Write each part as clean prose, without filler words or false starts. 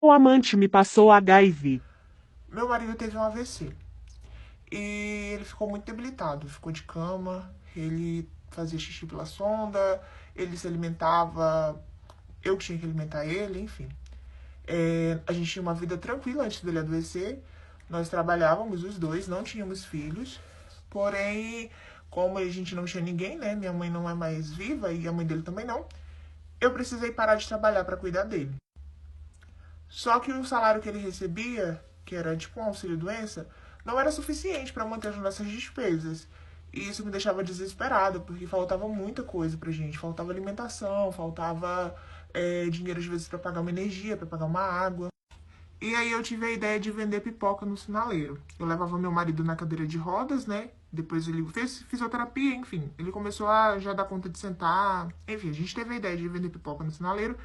O amante me passou HIV. Meu marido teve um AVC e ele ficou muito debilitado, ficou de cama, ele fazia xixi pela sonda, ele se alimentava, eu que tinha que alimentar ele, enfim. A gente tinha uma vida tranquila antes dele adoecer, nós trabalhávamos os dois, não tínhamos filhos, porém, como a gente não tinha ninguém, né? Minha mãe não é mais viva e a mãe dele também não, eu precisei parar de trabalhar para cuidar dele. Só que o salário que ele recebia, que era tipo um auxílio-doença, não era suficiente para manter as nossas despesas. E isso me deixava desesperada, porque faltava muita coisa pra gente. Faltava alimentação, faltava dinheiro às vezes para pagar uma energia, para pagar uma água. E aí eu tive a ideia de vender pipoca no sinaleiro. Eu levava meu marido na cadeira de rodas, né? Depois ele fez fisioterapia, enfim. Ele começou a já dar conta de sentar. Enfim, a gente teve a ideia de vender pipoca no sinaleiro.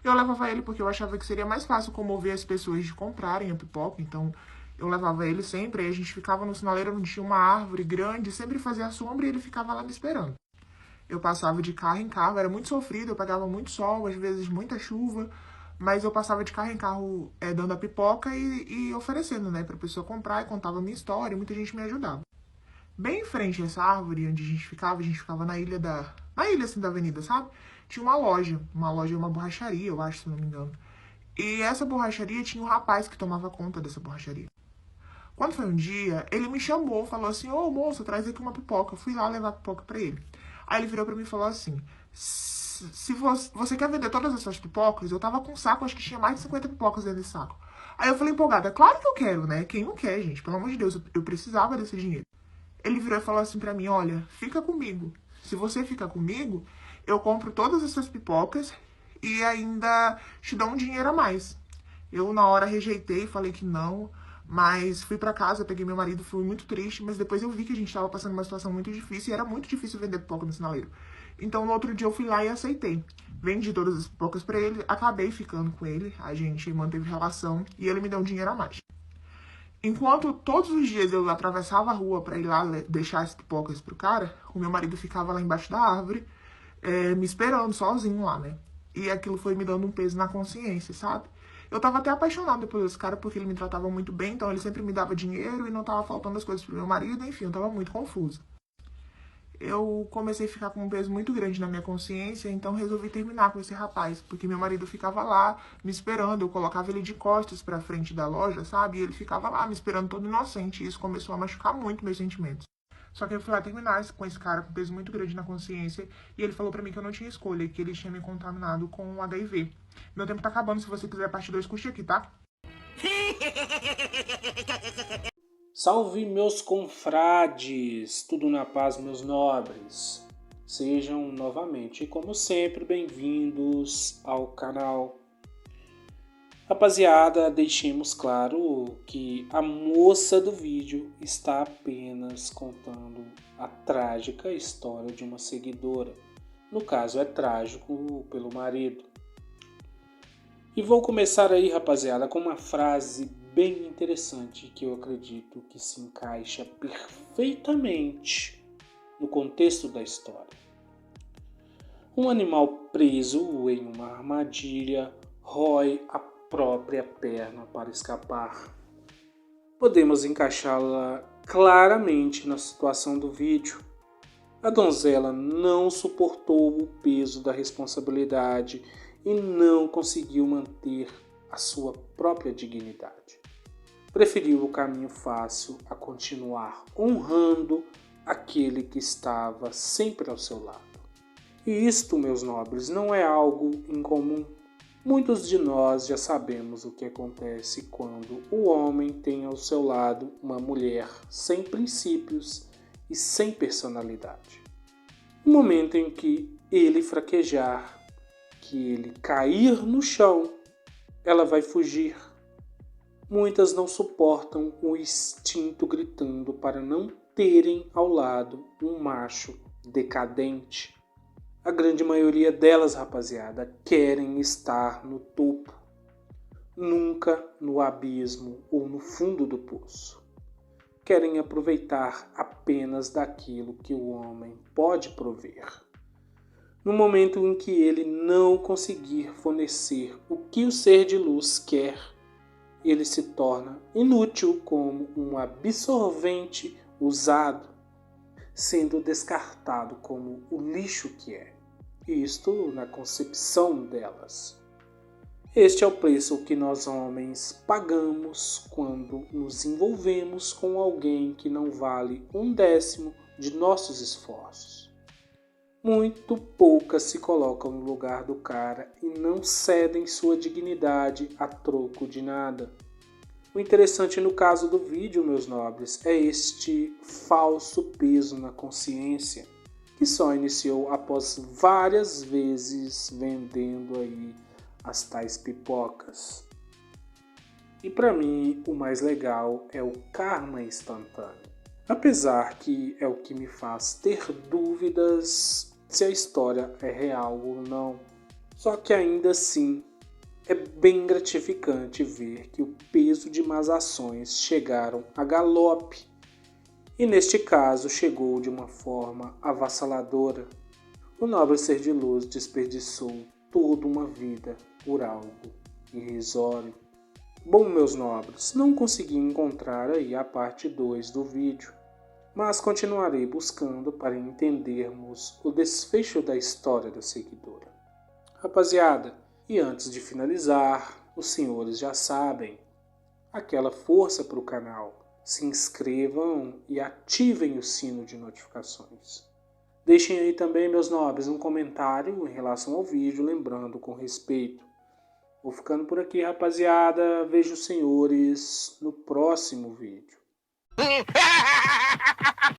Eu levava ele porque eu achava que seria mais fácil comover as pessoas de comprarem a pipoca. Então eu levava ele sempre. Aí a gente ficava no sinaleiro onde tinha uma árvore grande, sempre fazia sombra e ele ficava lá me esperando. Eu passava de carro em carro, era muito sofrido, eu pegava muito sol, às vezes muita chuva, mas eu passava de carro em carro dando a pipoca e oferecendo, né, pra pessoa comprar e contava a minha história, e muita gente me ajudava. Bem em frente a essa árvore onde a gente ficava na ilha na ilha assim da avenida, sabe? Tinha uma loja, uma borracharia, eu acho, se não me engano. E essa borracharia tinha um rapaz que tomava conta dessa borracharia. Quando foi um dia, ele me chamou, falou assim: Ô moço, traz aqui uma pipoca. Eu fui lá levar a pipoca pra ele. Aí ele virou pra mim e falou assim: Se você quer vender todas essas pipocas, eu tava com um saco, acho que tinha mais de 50 pipocas dentro desse saco. Aí eu falei empolgada: Claro que eu quero, né? Quem não quer, gente? Pelo amor de Deus, eu precisava desse dinheiro. Ele virou e falou assim pra mim: Olha, fica comigo. Se você ficar comigo, eu compro todas essas pipocas e ainda te dou um dinheiro a mais. Eu, na hora, rejeitei, falei que não, mas fui pra casa, peguei meu marido, fui muito triste, mas depois eu vi que a gente tava passando uma situação muito difícil e era muito difícil vender pipoca no sinaleiro. Então, no outro dia, eu fui lá e aceitei. Vendi todas as pipocas pra ele, acabei ficando com ele, a gente manteve relação e ele me deu um dinheiro a mais. Enquanto todos os dias eu atravessava a rua pra ir lá deixar as pipocas pro cara, o meu marido ficava lá embaixo da árvore, me esperando sozinho lá, né? E aquilo foi me dando um peso na consciência, sabe? Eu tava até apaixonada por esse cara porque ele me tratava muito bem, então ele sempre me dava dinheiro e não tava faltando as coisas pro meu marido, enfim, eu tava muito confusa. Eu comecei a ficar com um peso muito grande na minha consciência, então resolvi terminar com esse rapaz, porque meu marido ficava lá me esperando, eu colocava ele de costas pra frente da loja, sabe? E ele ficava lá me esperando todo inocente, e isso começou a machucar muito meus sentimentos. Só que eu fui lá terminar com esse cara com peso muito grande na consciência e ele falou pra mim que eu não tinha escolha, que ele tinha me contaminado com o HIV. Meu tempo tá acabando, se você quiser a parte 2, curte aqui, tá? Salve meus confrades, tudo na paz meus nobres. Sejam novamente, como sempre, bem-vindos ao canal. Rapaziada, deixemos claro que a moça do vídeo está apenas contando a trágica história de uma seguidora. No caso, é trágico pelo marido. E vou começar aí, rapaziada, com uma frase bem interessante que eu acredito que se encaixa perfeitamente no contexto da história. Um animal preso em uma armadilha rói a própria perna para escapar. Podemos encaixá-la claramente na situação do vídeo. A donzela não suportou o peso da responsabilidade e não conseguiu manter a sua própria dignidade. Preferiu o caminho fácil a continuar honrando aquele que estava sempre ao seu lado. E isto, meus nobres, não é algo incomum. Muitos de nós já sabemos o que acontece quando o homem tem ao seu lado uma mulher sem princípios e sem personalidade. No momento em que ele fraquejar, que ele cair no chão, ela vai fugir. Muitas não suportam o instinto gritando para não terem ao lado um macho decadente. A grande maioria delas, rapaziada, querem estar no topo, nunca no abismo ou no fundo do poço. Querem aproveitar apenas daquilo que o homem pode prover. No momento em que ele não conseguir fornecer o que o ser de luz quer, ele se torna inútil como um absorvente usado, sendo descartado como o lixo que é. Isto na concepção delas. Este é o preço que nós homens pagamos quando nos envolvemos com alguém que não vale 1/10 de nossos esforços. Muito poucas se colocam no lugar do cara e não cedem sua dignidade a troco de nada. O interessante no caso do vídeo, meus nobres, é este falso peso na consciência, que só iniciou após várias vezes vendendo aí as tais pipocas. E para mim, o mais legal é o karma instantâneo. Apesar que é o que me faz ter dúvidas se a história é real ou não. Só que ainda assim, é bem gratificante ver que o peso de más ações chegaram a galope. E neste caso chegou de uma forma avassaladora. O nobre ser de luz desperdiçou toda uma vida por algo irrisório. Bom, meus nobres, não consegui encontrar aí a parte 2 do vídeo, mas continuarei buscando para entendermos o desfecho da história da seguidora. Rapaziada, e antes de finalizar, os senhores já sabem, aquela força para o canal. Se inscrevam e ativem o sino de notificações. Deixem aí também, meus nobres, um comentário em relação ao vídeo, lembrando com respeito. Vou ficando por aqui, rapaziada. Vejo os senhores no próximo vídeo.